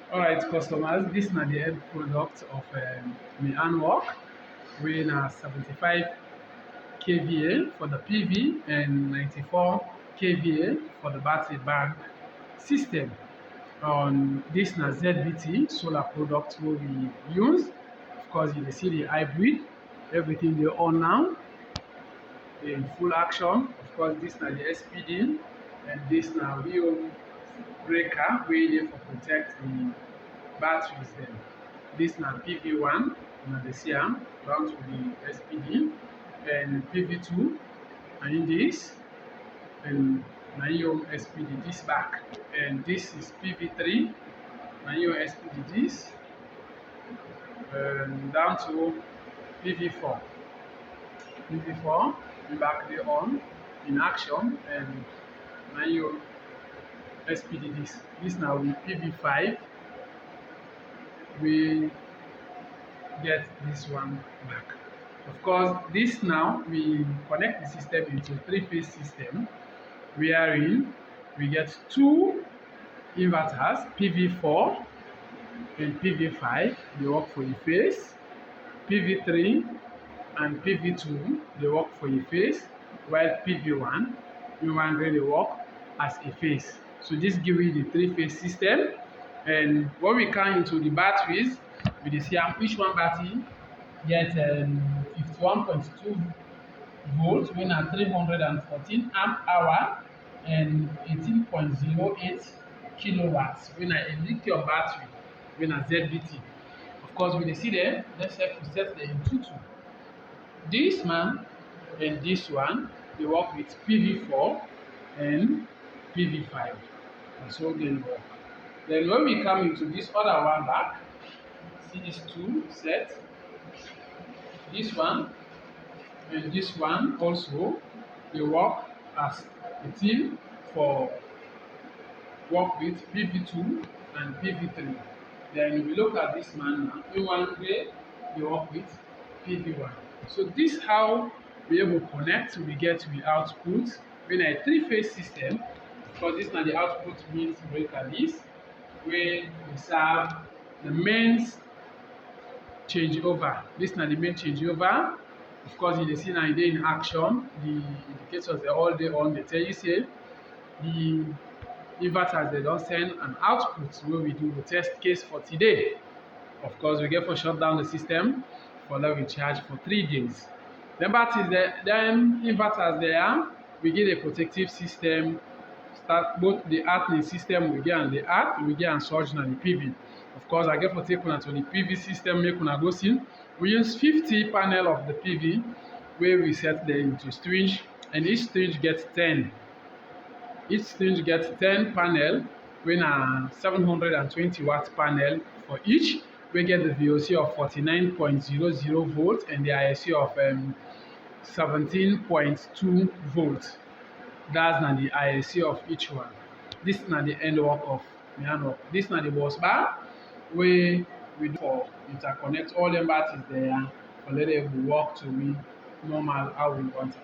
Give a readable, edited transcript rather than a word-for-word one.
Alright, customers, this na the end product of my handwork. We na 75 kVA for the PV and 94 kVA for the battery bank system. On this na ZBT solar product wey we use. Of course, you dey see the hybrid, everything dey on now in full action. Of course, this na the SPD and this na real breaker wey dey for protect the batteries dem. This na PV1, una dey see am down to the SPD, and PV2 na im dis, and na im own SPD dis back, and this is PV3, na im own SPD dis, down to PV4. PV4 im back dey on in action, and na im own SPD dis. Dis na with PV5 we get this one back. Of course, this now we connect the system into three-phase system, wherein we get two inverters, PV4 and PV5, they work for a phase, PV3 and PV2, they work for a phase, while PV1, we really work as a phase. So this gives you the three-phase system. And when we come into the batteries, we dey see each one battery get 51.2 volts, wey na 314 amp hour, and 18.08 kilowatts, wey na a lithium battery, wey na ZBT. Of course, we dey see them. Let's say we set them in 2-2. This man and this one, they work with PV4 and PV5, and so they work. Then when we come into this other one back, see these two sets, this one and this one also, they work as a team for work with PV2 and PV3. Then if we look at this man now, P1 way, they work with PV1. So this how we able to connect, we get the output. We a three-phase system, because this now the output means breaker list, where we serve the mains changeover. This na the main changeover. Of course, you dey see now e dey in action. The indicators dey all dey on. They tell you say the inverters they don send an output wey we do the test case for today. Of course, we get for shut down the system for let we charge for 3 days. Then batteries there, then inverters there, we get a protective system. Start both the earthing system we get and the earth, we get and surge and the PV. Of course, I get for take una to the PV system, make una go see. We use 50 panel of the PV where we set them into string, and each string gets 10. Each string gets 10 panel, when a 720 watt panel for each. We get the VOC of 49.00 volts and the ISC of 17.2 volts. That's not the ISC of each one. This is not the end work of the handwork. This is not the bus bar where we do for interconnect all the batteries there, and let them work to me normal how we want it.